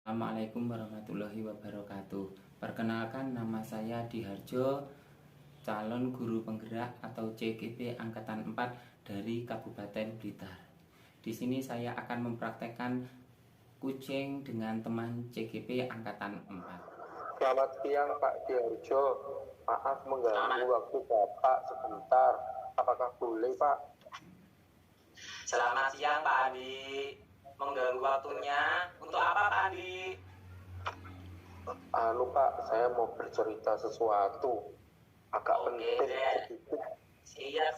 Assalamualaikum warahmatullahi wabarakatuh. Perkenalkan, nama saya Diharjo, calon guru penggerak atau CGP Angkatan 4 dari Kabupaten Blitar. Di sini saya akan mempraktekkan kucing dengan teman CGP Angkatan 4. Selamat siang Pak Diharjo. Maaf mengganggu waktu Bapak sebentar. Apakah boleh Pak? Selamat siang Pak Andi. Mengganggu waktunya untuk apa Pak Andi? Pak, saya mau bercerita sesuatu. Agak penting deh. sedikit.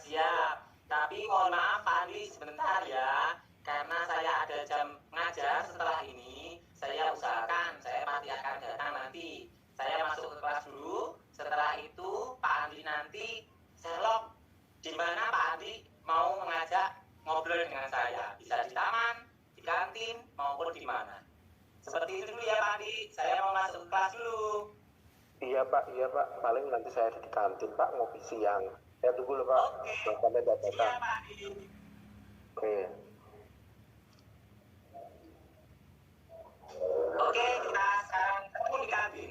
Siap. Tapi mohon maaf Pak Andi sebentar ya. Karena saya ada jam ngajar setelah ini. Saya usahakan saya pasti akan datang nanti. Saya masuk ke kelas dulu. Setelah itu Pak Andi nanti selok di mana Pak Andi mau mengajak ngobrol dengan saya. Bisa di taman, di kantin, maupun di mana. Seperti itu dulu ya Pak Andi. Saya mau masuk ke kelas dulu. Iya Pak. Paling nanti saya ada di kantin Pak, ngopi siang. Saya tunggu loh Pak. Oke. Datang. Siap Pak Andi. Oke, kita sekarang ketemu di kantin.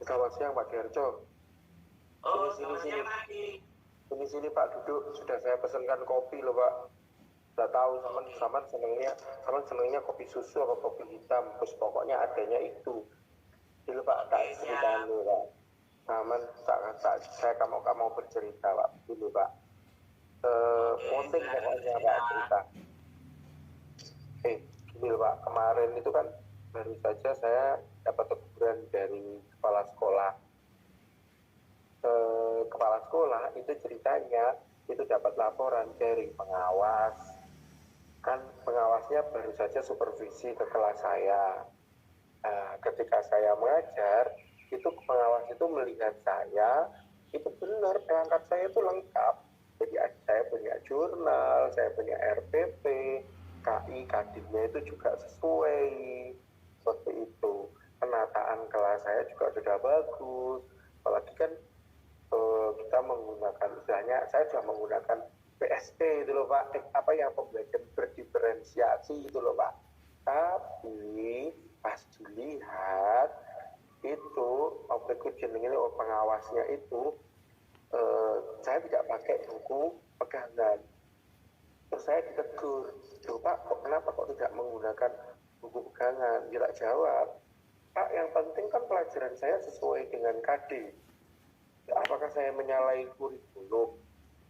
Selamat siang Pak Diharjo. Sini Pak, duduk. Sudah saya pesankan kopi loh Pak. Sudah tahu sama senengnya kopi susu atau kopi hitam. Terus pokoknya adanya itu. Dulu Pak, tak cerita dulu Pak. Saya mau bercerita Pak. Dulu Pak. Penting pokoknya Pak cerita. Gini loh Pak, kemarin itu kan baru saja saya dapat teguran dari kepala sekolah. Kepala sekolah itu ceritanya itu dapat laporan dari pengawas. Kan pengawasnya baru saja supervisi ke kelas saya. Ketika saya mengajar, itu pengawas itu melihat saya, itu benar perangkat saya itu lengkap. Jadi saya punya jurnal, saya punya RPP, KI, KD-nya itu juga sesuai. Seperti itu. Penataan kelas saya juga sudah bagus. Apalagi kan kita menggunakan, istilahnya saya sudah menggunakan PSP itu loh Pak, yang pembelajaran berdiferensiasi itu loh Pak. Tapi pas dilihat itu objek jenenge pengawasnya itu saya tidak pakai buku pegangan. Terus saya ditegur, loh Pak, kenapa kok tidak menggunakan buku pegangan? Dia tak jawab, Pak, yang penting kan pelajaran saya sesuai dengan KD. Apakah saya menyalahi kurikulum?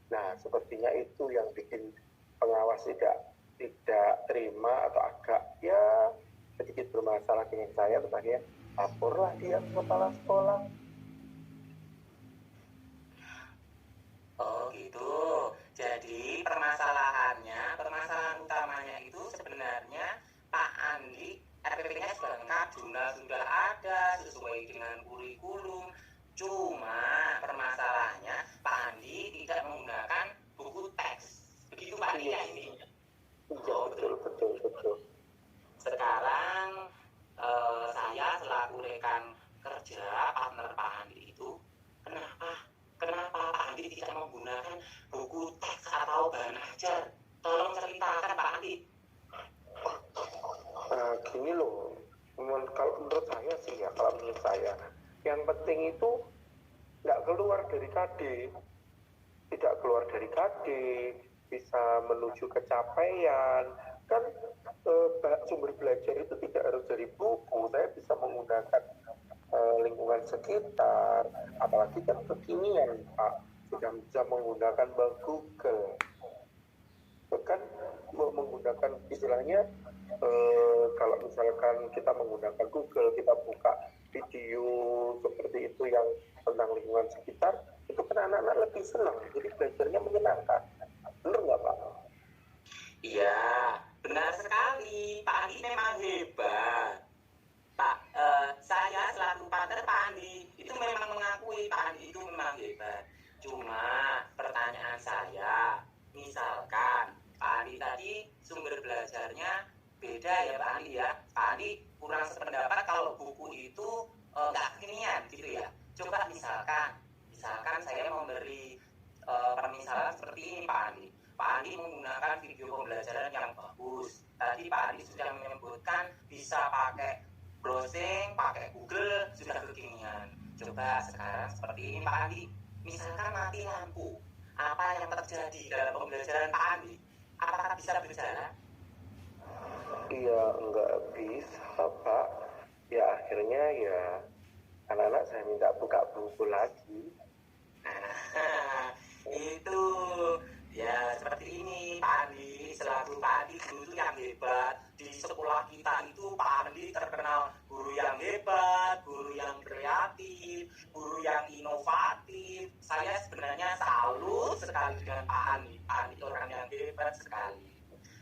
Nah, sepertinya itu yang bikin pengawas tidak terima atau agak sedikit bermasalah dengan saya. Terus akhirnya laporlah dia ke kepala sekolah. Oh gitu. Jadi permasalahan utamanya itu sebenarnya Pak Andi RPP-nya sudah lengkap, jurnal sudah ada sesuai dengan kurikulum. Cuma permasalahannya Pak Andi tidak menggunakan buku teks. Begitu Pak Andi ya ini. Iya, betul. Sekarang saya selaku rekan kerja partner Pak Andi itu, kenapa Pak Andi tidak menggunakan buku teks atau bahan ajar? Tolong ceritakan Pak Andi. Gini loh, kalau menurut saya, yang penting itu tidak keluar dari KD, bisa menuju kecapaian. Kan sumber belajar itu tidak harus dari buku, saya bisa menggunakan lingkungan sekitar, apalagi kan kekinian Pak, sudah bisa menggunakan Google. Kan menggunakan istilahnya kalau misalkan kita menggunakan Google, kita buka video seperti itu yang tentang lingkungan sekitar, itu kan anak-anak lebih senang, jadi belajarnya menyenangkan. Benar nggak Pak? Iya, benar sekali. Pak Andi memang hebat. Saya selaku partner Pak Andi itu memang mengakui Pak Andi itu memang hebat. Cuma pertanyaan saya, misalkan Pak Andi tadi sumber belajarnya beda ya Pak Andi ya. Pak Andi kurang sependapat kalau buku itu nggak kekinian gitu ya. Coba misalkan saya memberi permisalan seperti ini Pak Andi. Pak Andi menggunakan video pembelajaran yang bagus. Tadi Pak Andi sudah menyebutkan bisa pakai browsing, pakai Google, sudah kekinian. Coba sekarang seperti ini Pak Andi, misalkan mati lampu, apa yang terjadi dalam pembelajaran Pak Andi? Apakah bisa berjalan? Iya, nggak bisa Pak. Ya akhirnya ya anak-anak saya minta buka buku lagi. Itu ya seperti ini Pak Andi, selaku Pak Andi guru yang hebat di sekolah kita itu. Pak Andi terkenal guru yang hebat, guru yang kreatif, guru yang inovatif. Saya sebenarnya salut sekali dengan Pak Andi. Pak Andi orang yang hebat sekali.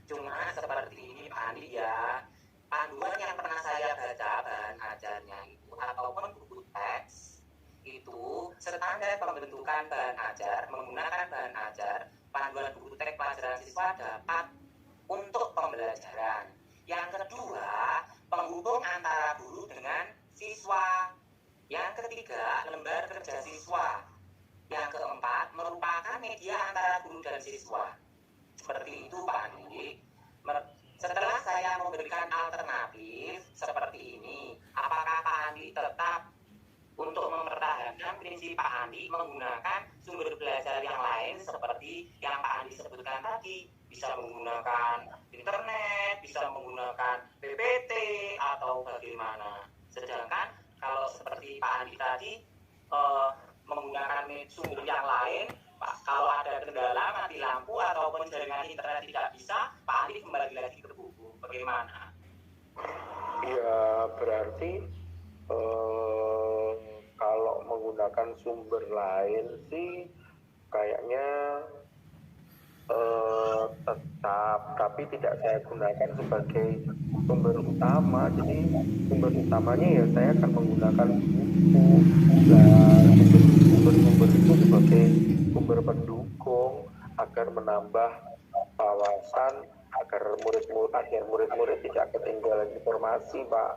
Cuma seperti ini Pak Andi ya, panduan yang pernah saya baca bahan ajarnya itu ataupun buku teks itu standar pembentukan bahan ajar, menggunakan bahan ajar, panduan buku teks pelajaran siswa dapat untuk pembelajaran. Yang kedua, penghubung antara guru dengan siswa. Yang ketiga, lembar kerja siswa. Yang keempat, merupakan media antara guru dan siswa. Seperti itu Pak Andi. Setelah saya memberikan alternatif seperti ini, apakah Pak Andi tetap untuk mempertahankan prinsip Pak Andi menggunakan sumber belajar yang lain seperti yang Pak Andi sebutkan tadi, bisa menggunakan internet, bisa menggunakan PPT atau bagaimana? Sedangkan kalau seperti Pak Andi tadi menggunakan sumber yang lain, Pak, kalau ada kendala mati lampu ataupun jaringan internet tidak bisa, Pak Andi kembali lagi ke buku. Bagaimana? Ya berarti kalau menggunakan sumber lain sih kayaknya tetap, tapi tidak saya gunakan sebagai sumber utama. Jadi sumber utamanya ya saya akan menggunakan buku dan sumber-sumber itu sebagai sumber pendukung agar menambah wawasan, agar murid-murid tidak ketinggalan informasi, Pak.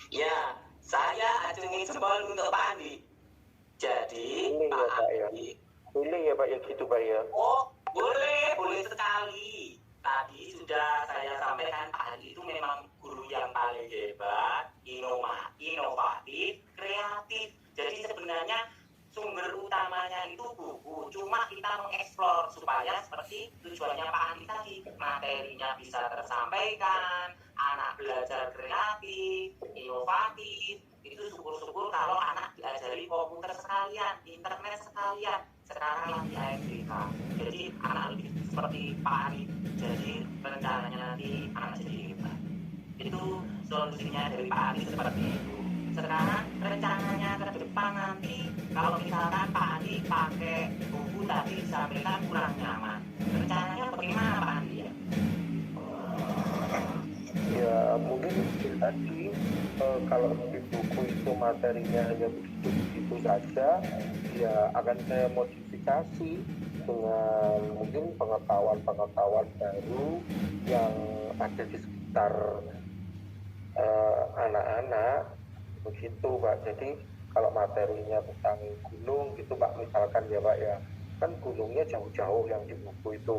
Ya, saya acungi jempol untuk Pak Andi. Jadi, Ini Pak ya, Pak, ya. Andi. Ini ya Pak ya gitu Pak ya. Oh, boleh sekali. Tadi sudah saya sampaikan Pak Andi itu memang guru yang paling hebat, inovatif, kreatif. Jadi sebenarnya sumber utamanya itu buku. Cuma kita mengeksplor supaya seperti tujuannya Pak Andi tadi, materinya bisa tersampaikan, anak belajar kreatif, inovatif. Itu syukur-syukur kalau anak diajari komputer sekalian, internet sekalian. Sekarang lagi AMDK. Jadi anak lebih seperti Pak Andi. Jadi rencananya nanti anak jadi hebat. Itu solusinya dari Pak Andi seperti itu. Sekarang rencananya ke depan nanti kalau misalkan Pak Andi pakai buku tadi disampaikan kurang nyaman, rencananya bagaimana Pak Andi ya? Ya mungkin tadi kalau di buku itu materinya hanya begitu saja, ya akan saya modifikasi dengan mungkin pengetahuan baru yang ada di sekitar anak-anak, begitu Pak. Jadi kalau materinya tentang gunung gitu Pak, misalkan ya Pak ya, kan gunungnya jauh-jauh yang di buku itu,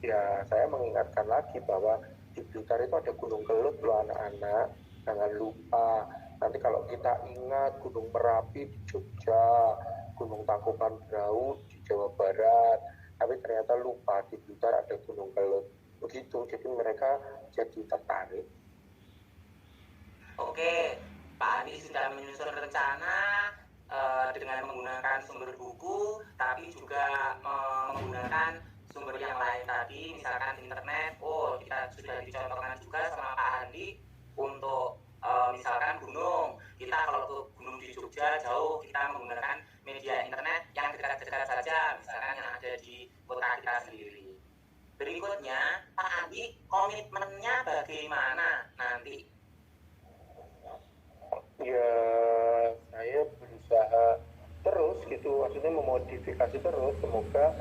ya saya mengingatkan lagi bahwa di Blitar itu ada Gunung Kelut loh anak-anak, jangan lupa. Nanti kalau kita ingat Gunung Merapi di Jogja, Gunung Tangkuban Perahu di Jawa Barat, tapi ternyata lupa di Blitar ada Gunung Kelut. Begitu, jadi mereka jadi tertarik. Oke, Pak Andi sudah menyusun rencana dengan menggunakan sumber buku, tapi juga menggunakan sumber yang lain tadi, misalkan internet. Oh, kita sudah dicontohkan juga sama Pak Andi untuk misalkan gunung. Kita kalau ke gunung di Jogja jauh, kita menggunakan media internet yang dekat-dekat saja, misalkan yang ada di kota kita sendiri. Berikutnya, Pak Andi komitmennya bagaimana nanti? Ya saya berusaha terus gitu, maksudnya memodifikasi terus. Semoga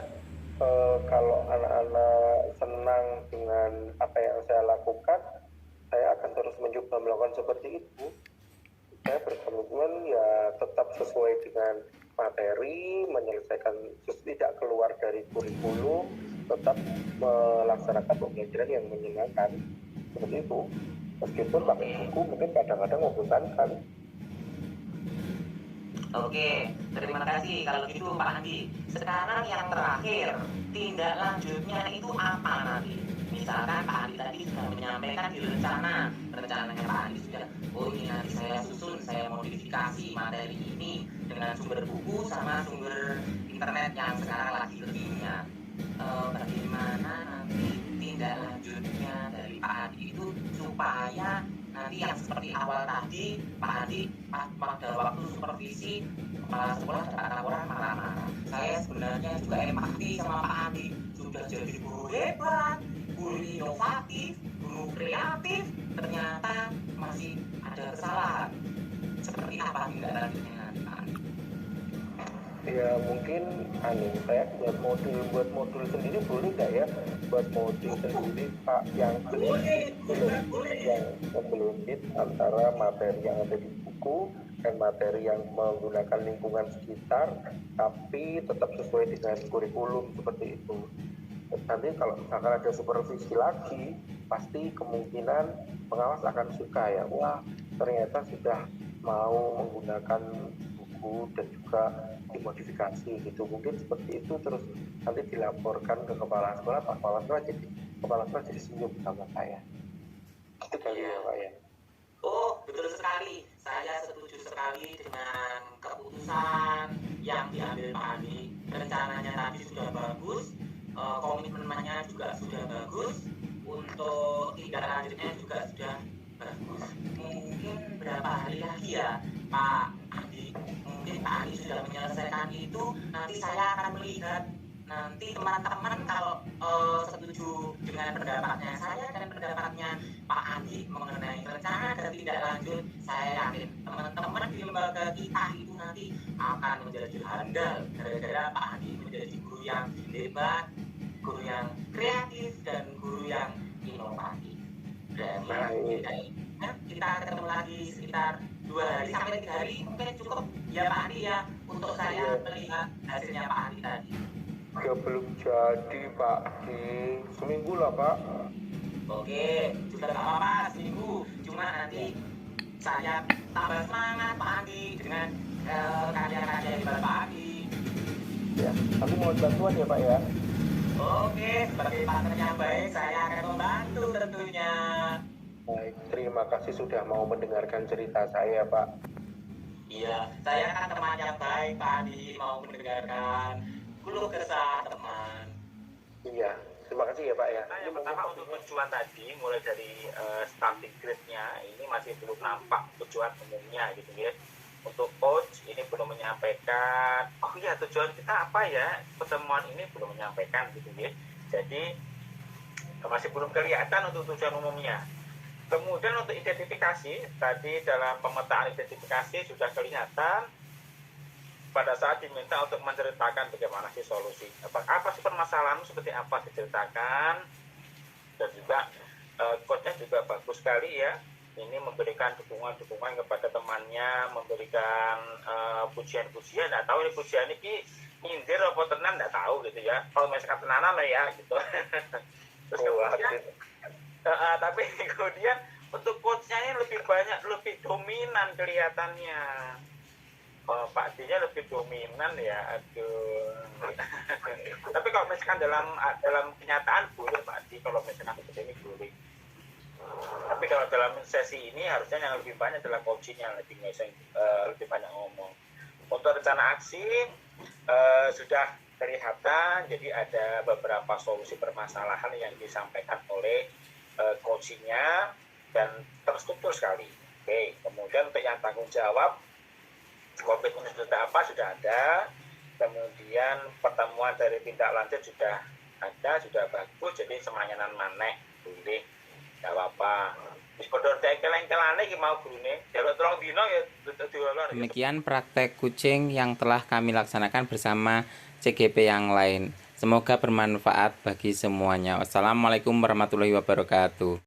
kalau anak-anak senang dengan apa yang saya lakukan, saya akan terus mencoba melakukan seperti itu. Saya berkomitmen ya tetap sesuai dengan materi, menyelesaikan tidak keluar dari kurikulum, tetap melaksanakan pembelajaran yang menyenangkan seperti itu. Meskipun pakai buku mungkin kadang-kadang membosankan. Oke, terima kasih kalau gitu Pak Andi. Sekarang yang terakhir, tindak lanjutnya itu apa nanti? Misalkan Pak Andi tadi sudah menyampaikan di rencananya Pak Andi sudah, oh ini nanti saya susun, saya modifikasi materi ini dengan sumber buku sama sumber internet yang sekarang lagi kekinian. Bagaimana nanti tindak lanjutnya dari Pak Andi itu supaya nanti yang seperti awal tadi Pak Andi pada waktu supervisi kepala sekolah dapat laporan marah-marah. Saya sebenarnya juga empati sama Pak Andi, sudah jadi guru hebat, guru inovatif, guru kreatif, ternyata masih ada kesalahan. Seperti apa tindak lanjutnya nanti Pak Andi? Ya mungkin saya buat modul sendiri boleh nggak ya, buat modul sendiri Pak, yang memblended antara materi yang ada di buku dan materi yang menggunakan lingkungan sekitar tapi tetap sesuai dengan kurikulum seperti itu. Nanti kalau misalkan ada supervisi lagi, pasti kemungkinan pengawas akan suka ya, wah ternyata sudah mau menggunakan buku dan juga dimodifikasi gitu, mungkin seperti itu. Terus nanti dilaporkan ke kepala sekolah, Pak kepala sekolah jadi senyum sama saya gitu kali ya Pak ya. Oh, betul sekali. Saya setuju sekali dengan keputusan yang diambil Pak Andi. Rencananya tadi sudah bagus, komitmennya juga sudah bagus, untuk tindak lanjutnya juga sudah bagus. Mungkin berapa hari lagi ya Pak Andi? Mungkin Pak Andi sudah menyelesaikan itu, nanti saya akan melihat nanti teman-teman kalau setuju dengan pendapatnya saya dan pendapatnya Pak Andi mengenai rencana dan tindak lanjut, saya yakin teman-teman di lembaga kita itu nanti akan menjadi handal gara-gara Pak Andi menjadi guru yang hebat, guru yang kreatif, dan guru yang inovatif. Dan kita ketemu lagi sekitar 2 hari sampai 3 hari mungkin cukup ya Pak Andi ya, untuk saya melihat hasilnya Pak Andi tadi. Ya belum jadi Pak, di seminggu lah Pak. Oke, sudah gak apa-apa seminggu, cuma nanti saya tambah semangat Pak Andi dengan karya-karya hebat Pak Andi. Ya, tapi mohon bantuan ya Pak ya. Oke, sebagai partner yang baik saya akan membantu tentunya. Baik, terima kasih sudah mau mendengarkan cerita saya Pak. Iya, saya kan teman yang baik Pak Andi, mau mendengarkan keluh kesah teman. Iya, terima kasih ya Pak ya. Nah, yang pertama untuk tujuan tadi, mulai dari starting grade-nya ini masih belum nampak tujuan umumnya gitu ya. Untuk coach ini belum menyampaikan, oh ya tujuan kita apa ya, pertemuan ini belum menyampaikan gitu ya. Jadi masih belum kelihatan untuk tujuan umumnya. Kemudian untuk identifikasi, tadi dalam pemetaan identifikasi sudah kelihatan pada saat diminta untuk menceritakan bagaimana sih solusi, apa sih permasalahan seperti apa diceritakan, dan juga coachnya juga bagus sekali ya, ini memberikan dukungan kepada temannya, memberikan pujian-pujian, nggak tahu ini pujian ini nyindir apa tenan nggak tahu gitu ya, kalau misalkan tenanan lah ya gitu. Terus kemudian tapi kemudian untuk coachnya ini lebih dominan kelihatannya. Pak D-nya lebih dominan ya, aduh. Tapi kalau misalkan dalam kenyataan boleh Pak D, kalau misalkan seperti ini boleh. Tapi kalau dalam sesi ini harusnya yang lebih banyak adalah coaching yang lebih banyak ngomong. Untuk rencana aksi sudah kelihatan, jadi ada beberapa solusi permasalahan yang disampaikan oleh coachingnya dan terstruktur sekali. Oke, kemudian untuk yang tanggung jawab, komitmen sudah ada, kemudian pertemuan dari tindak lanjut sudah ada, sudah bagus, jadi semanyanan maneh boleh, nggak apa-apa. Demikian praktek kucing yang telah kami laksanakan bersama CGP yang lain. Semoga bermanfaat bagi semuanya. Wassalamualaikum warahmatullahi wabarakatuh.